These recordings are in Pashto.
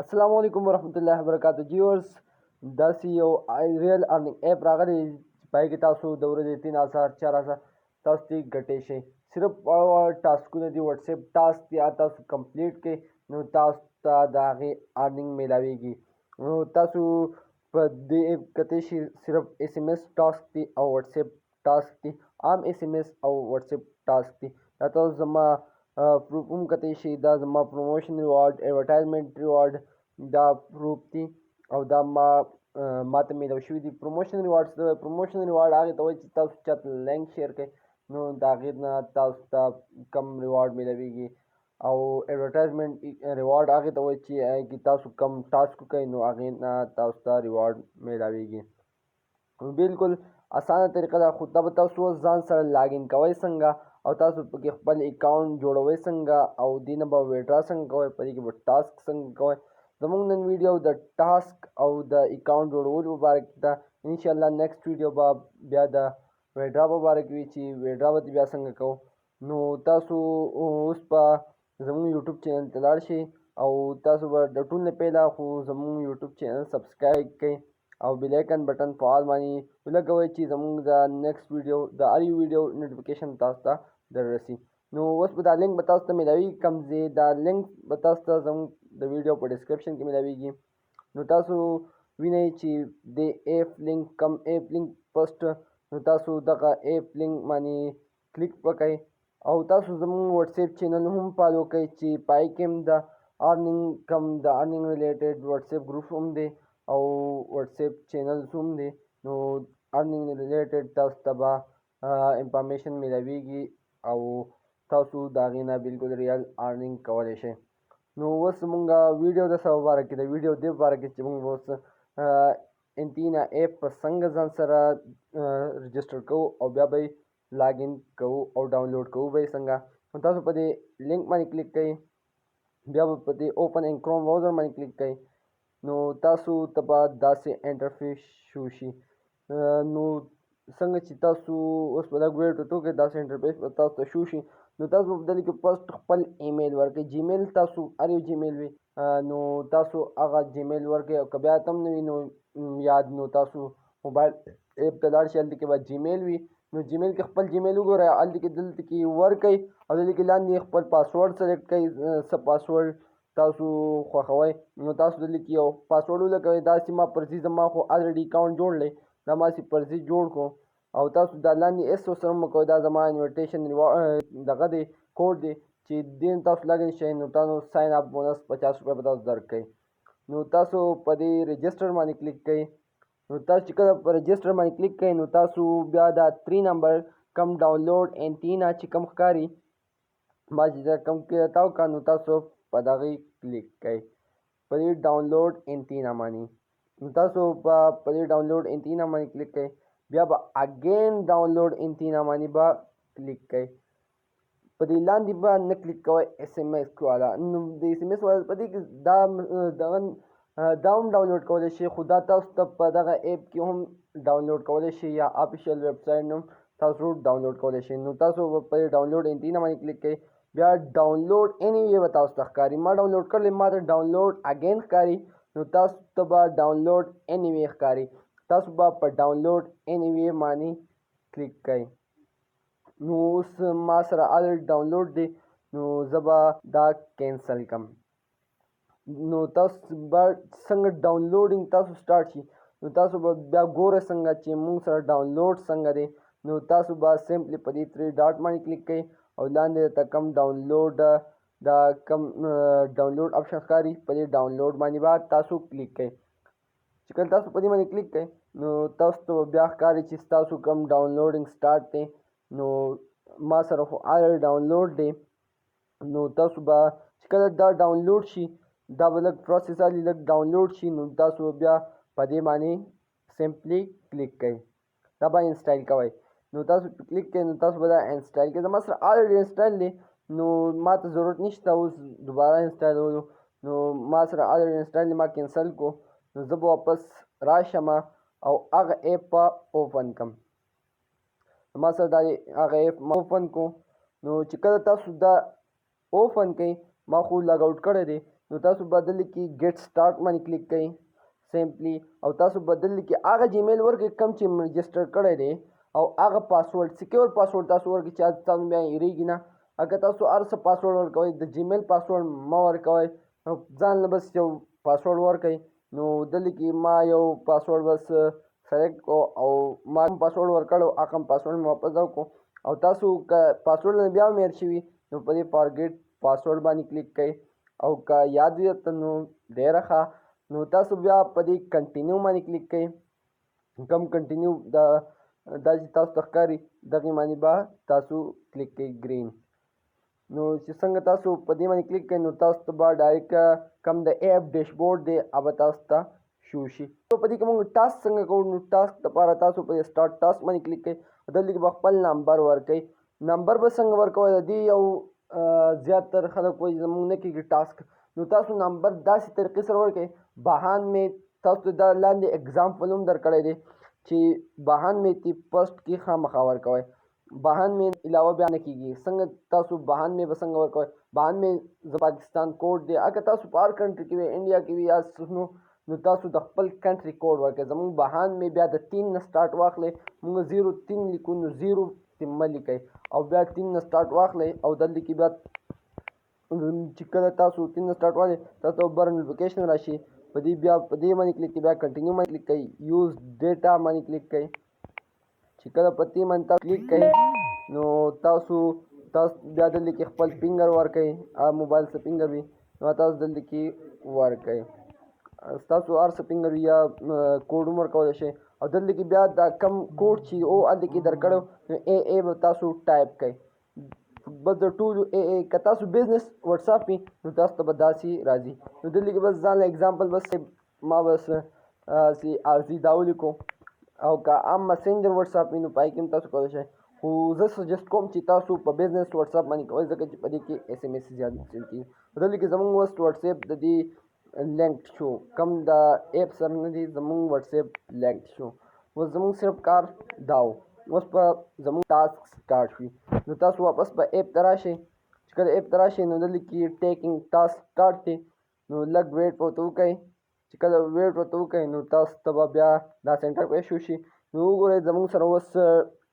السلام علیکم ورحمۃ اللہ وبرکاتہ جیورز داسې یو ریل ارننګ اپ راغلی پای کې تاسو د ورځې 3000 4000 تاسو ته ګټې شي صرف ټاسکونه دي واتس اپ ټاسک دی تاسو کمپلیټ کړئ نو تاسو ته د هغې ارننګ میلاویږي نو تاسو په دې اپ کته شي صرف اس ام اس ټاسک دی او واتس اپ ټاسک دی عام اس ام اس او واتس اپ ټاسک دی دا تاسو زما پروف هم کتی شي دا زما پروموشن ریوارډ ایڈورټایزمنټ ریوارډ دا پروف دي او دا ماته میلاو شوي دي پروموشن ریوارډ هغې ته وایي چې تاسو چاته لینک شیر کړئ نو د هغې نه تاسو ته کم ریوارډ میلاویږي او ایڈورټایزمنټ ریوارډ هغې ته وایي چې هغې کې تاسو کم ټاسک وکړئ نو هغې نه تاسو ته ریوارډ میلاویږي بالکل اسانه طریقه ده خو دا به تاسو ځان سره لاګین کوئ څنګه او تاسو پکې خپل اکاونټ جوړوئ څنګه او دې نه به ویډرا څنګه کوئ په دې کې به ټاسک څنګه کوئ زموږ نن ویډیو د ټاسک او د اکاونټ جوړولو په باره کې ده انشاءالله نیکسټ ویډیو به بیا د ویډرا په باره کې وي چې ویډرا به بیا څنګه کوو نو تاسو اوس په زموږ یوټیوب چینل ته لاړ شئ او تاسو به د ټول نه پیله خو زموږ یوټیوب چینل سبسکرایب کړئ او بیل آیکن بټن فعال باندې ولګوئ چې زموږ د نیکسټ ویډیو د هر یو ویډیو نوټیفیکیشن تاسو ته در رسي نو اوس به دا لینک به تاسو ته میلاوي کوم ځای دا لینک به تاسو ته زموږ د ویډیو په ډسکرپشن کې میلاویږي نو تاسو وینئ چې د ایپ لینک کم ایپ لینک پسټ نو تاسو دغه ایپ لینک باندې کلیک وکړئ او تاسو زموږ واتس اپ چینل هم فالو کړئ چې پای کې هم د ارننګ کم د ارننګ ریلیټډ واتس اپ گروپ هم دی او واتس اپ چینلز هم دي نو ارننګ ریلیټډ تاسو ته به انفارمیشن میلاویږي او تاسو د هغې نه بالکل ریال ارننګ کولی شئ نو اوس مونږ ویډیو د څه په باره کې د ویډیو دې په باره کې چې مونږ اوس انتینا ایپ په څنګه ځان سره رجسټر کوو او بیا به یې لاګین کوو او ډاونلوډ کوو به یې څنګه نو تاسو په دې لینک باندې کلیک کوئ بیا به په دې اوپن ان کروم براوزر باندې کلیک کوئ نو تاسو ته به داسې انټرفیس شو شي نو څنګه چې تاسو اوس په لږ ویټ وکړئ داسې انټرفیس به تاسو ته شو شي نو تاسو به په دلته کې فسټ خپل ایمیل ورکړئ جیمیل تاسو هر یو جیمیل وي نو تاسو هغه جیمیل ورکړئ او که بیا ته هم نه وي نو یاد نو تاسو موبایل ایپ ته لاړ شئ هلته کې به جیمیل وي نو جیمیل کې خپل جیمیل وګورئ هلته کې دلته کې ورکئ او دلته کې لاندې خپل پاسورډ سلیکټ کړئ څه پاسورډ تاسو خوښوئ نو تاسو دلته کې یو پاسورډ ولګوئ داسې ما پرځي زما خو الریډي اکاونټ جوړ دی دا ما چې پرځي جوړ کړو او تاسو دا لاندې ایس سره مه کوئ دا زما انویټیشن دغه دی کوډ دی چې دې تاسو لاګین شئ نو تاسو ساین اپ بونس 50 روپۍ به تاسو درکړئ نو تاسو په دې رجسټر باندې کلیک کړئ نو تاسو چې کله په رجسټر باندې کلیک کړئ نو تاسو بیا دا 3 نمبر کم ډاونلوډ انتینا چې کم ښکاري ما چې کم کې تاو کا نو تاسو په دغه کلیک کړئ په دې ډاونلوډ انتینا باندې نو تاسو په دې ډاونلوډ انتینا باندې کلیک کړئ بیا به اگین ډاونلوډ انتینا باندې به کلیک کړئ په دې لاندې به نه کلیک کوئ اس ام اس والا نو د اس ام اس والا په دې کې دا هم ډاونلوډ کولی شي خو دا تاسو ته په دغه ایپ کې هم ډاونلوډ کولی شي یا افیشیل ویب سایټ هم تاسو ډاونلوډ کولی شئ نو تاسو په دې ډاونلوډ انتینا باندې کلیک کړئ بیا ډاونلوډ اینی وی به تاسو ته ښکاري ما ډاونلوډ کړلی ما ته ډاونلوډ اگین ښکاري نو تاسو ته به ډاونلوډ اینی وی ښکاري تاسو به په ډاونلوډ اینی وی باندې کلیک کړئ نو اوس ما سره الریډي ډاونلوډ دی نو زه به دا کینسل کړم نو تاسو به څنګه ډاونلوډینګ تاسو سٹارټ شي نو تاسو به بیا ګورئ څنګه چې موږ سره ډاونلوډ څنګه دی نو تاسو به سمپلی په دې 3 ډاټ باندې کلیک کړئ او لاندې ته کم ډاونلوډ دا کم ډاونلوډ اپشن ښکاري په دې ډاونلوډ باندې به تاسو کلیک کړئ چې کله تاسو په دې باندې کلیک کړئ نو تاسو ته بیا ښکاري چې تاسو کم ډاونلوډینګ سٹارټ دی نو ما سره خو الریډي ډاونلوډ دی نو تاسو به چې کله دا ډاونلوډ شي دا به لږ پروسس علي لږ ډاونلوډ شي نو تاسو بیا په دې باندې سمپلی کلیک کړئ دا به انسټال کوئ نو تاسو کلیک کړئ نو تاسو به دا انسټال کړئ زما سره الریډي انسټال دی نو ما ته ضرورت نشته اوس دوباره انسټالولو نو ما سره الریډي انسټال دی ما کینسل کو نو زه به واپس راشم او هغه ایپ به اوپن کړم ما سره دا هغه ایپ ما اوپن کو نو چې کله تاسو دا اوپن کړئ ما خو لاګ آوټ کړی دی نو تاسو بدل کې ګیټ سٹارټ باندې کلیک کړئ سمپلی او تاسو بدل کې هغه جیمیل ورکړئ کوم چې رجسټر کړی دی او هغه پاسورډ سکیور پاسورډ تاسو ورکړئ چې تاسو بیا هېرېږي نه. اگر تاسو هر څه پاسورډ ورکوئ د جیمیل پاسورډ مه ورکوئ، ځان له بس یو پاسورډ ورکړئ. نو دلته کې ما یو پاسورډ بس سلیکټ کړو او ما کوم پاسورډ ورکړی هغه کوم پاسورډ مې واپس وکړو او تاسو که پاسورډ بیا هم هېر شوي نو په دې فارګیټ پاسورډ باندې کلیک کړئ او که یاد وي درته نو ډېره ښه. نو تاسو بیا په دې کنټینیو باندې کلیک کړئ، کوم کنټینیو دا چې تاسو ته ښکاري دغې باندې به تاسو کلیک کړئ ګرین. نو چې څنګه تاسو په دې باندې کلیک کړئ نو تاسو ته به ډایرکټ کوم د ایپ ډیشبورډ دی هغه تاسو ته شو شي. په دې کې موږ ټاسک څنګه کوو نو ټاسک لپاره تاسو په سټارټ ټاسک باندې کلیک کړئ، دلته کې به خپل نمبر ورکړئ. نمبر به څنګه ورکوئ د دې یو زیاتر خلک وایي زموږ نه کېږي ټاسک، نو تاسو نمبر داسې طریقې سره ورکړئ. بهان مې تاسو ته دا لاندې اګزامپل هم درکړی دی چې بهان مې تی پسټ کې خامخا ورکوئ. بهان مې علاوه بیا نه کېږي. څنګه تاسو بهان مې به څنګه ورکوئ؟ بهان مې د پاکستان کوډ دی. اگر تاسو په هر کنټري کې وي انډیا کې وي یا نو تاسو د خپل کنټري کوډ ورکړئ. زموږ بهان مې بیا د 3 نه سټارټ واخلئ، موږ 03 لیکو نو 0 مه لیکئ او بیا 3 نه سټارټ واخلئ او دلته کې بیا چې کله تاسو 3 نه سټارټ واخلئ تاسو ته بر نوټیفیکیشن راشي، په دې بیا په دې باندې کلیک کړئ، بیا کنټینیو باندې کلیک کړئ، یوز ډیټا باندې کلیک کړئ. چې کله په دې باندې تاسو کلیک کړئ نو تاسو بیا دلته کې خپل فنګر ورکړئ، موبایل څه فنګر وي نو تاسو دلته کې ورکړئ، ستاسو هر څه فنګر وي یا کوډ هم ورکولی شئ او دلته کې بیا دا کم کوډ چې هلته کې درکړی نو ای به تاسو ټایپ کړئ. بس د ټولو که تاسو بزنس وټساپ وي نو تاسو ته به داسې راځي. نو دلته کې بس ځان له اګزامپل بس ما بس عرضي دا ولیکو او که عام مسنجر وټساپ وي نو پای کې هم تاسو کولی شئ، خو زه سجست کوم چې تاسو په بزنس وټساپ باندې کوئ ځکه چې په دې کې ایس ایم ایس زیات سیل کېږي. دلته کې زموږ اوس وټساپ د دې لینک شو، کم د ایپ سره نه دی زموږ وټساپ لینک شو. اوس زموږ صرف کار دا و، اوس په زموږ ټاسک سټارټ شوي نو تاسو واپس په ایپ ته راشئ. چې کله ایپ ته راشئ نو دلته کې ټیکنګ ټاسک سټارټ دی نو لږ ویټ ورته وکړئ. چې کله ویټ ورته وکړئ نو تاسو ته به بیا دا سینټر پرې شو شي. نو وګورئ زموږ سره اوس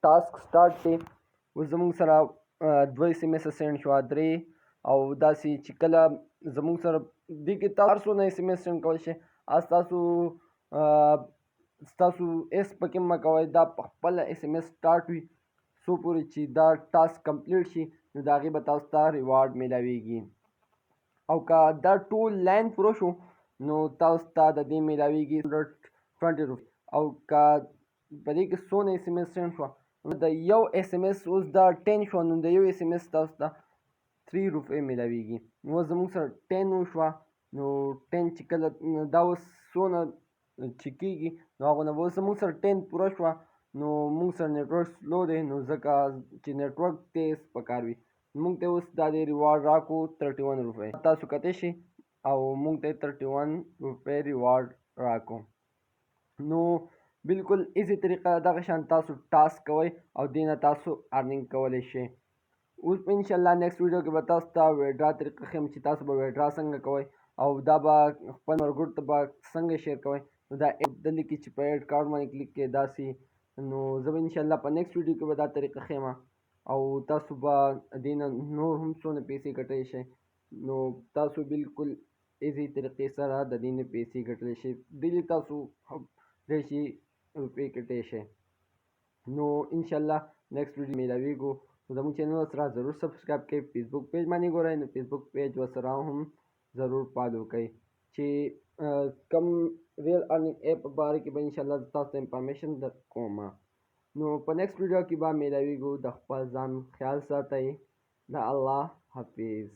ټاسک سټارټ دی، اوس زموږ سره 2 ایس ایم ایس سینډ شوه، 3 او داسې چې کله زموږ سره دې کې تاسو هر څونه ایس ایم ایس سینډ کولی شئ. ستاسو ایس پکې مه کوئ، دا په خپله ایس ایم ایس سټارټ وي څو پورې چې دا ټاسک کمپلیټ شي نو د هغې به تاسو ته ریوارډ میلاویږي. او که دا ټول لاین پوره شو نو تاسو ته د دې میلاویږي 120 روپۍ. او که په دې کې څونه ایس ایم ایس سینډ شوه نو د یو ایس ایم ایس اوس دا 10 شوه نو د یو ایس ایم ایس تاسو ته 3 روپۍ میلاویږي. نو اوس زموږ سره 10 وشوه نو 10 چې کله دا اوس څونه چې کېږي نو هغه نه به اوس زموږ سره 10 پوره شوه نو موږ سره نیټورک سلو دی نو ځکه چې نیټورک تیز پکار وي موږ ته اوس دا د ریوارډ راکو 31 روپۍ. تاسو کتی شئ او موږ ته 31 روپۍ ریوارډ راکو. نو بالکل ایزی طریقه دغه شان تاسو ټاسک کوئ او دې نه تاسو ارنینګ کولی شئ. اوس په انشاءالله نیکسټ ویډیو کې به تاسو ته ویډرا طریقه ښیم چې تاسو به ویډرا څنګه کوئ او دا به خپل ملګرو ته به څنګه شیر کوئ. نو دا ایپ دلته کې چې په ایډ کارډ باندې کلیک کړئ داسې نو زه به انشاءالله په نیکسټ ویډیو کې به دا طریقه ښیم او تاسو به دې نه نور هم څونه پیسې ګټلی شئ. نو تاسو بالکل ایزي طریقې سره د دې نه پیسې ګټلی شئ، ډیلي تاسو ډېر شي روپۍ ګټلی شئ. نو انشاءالله نیکسټ ویډیو میلاویږو. نو زموږ چینل سره ضرور سبسکرایب کړئ، فیسبوک پیج باندې ګورئ نو فیسبوک پیج ورسره هم ضرور فالو کړئ چې کم ریل ارنینګ ایپ په باره کې به انشاءالله تاسو ته انفارمیشن درکوم. نو په نیکسټ ویډیو کې به میلاویږو. د خپل ځان خیال ساتئ. د الله حافظ.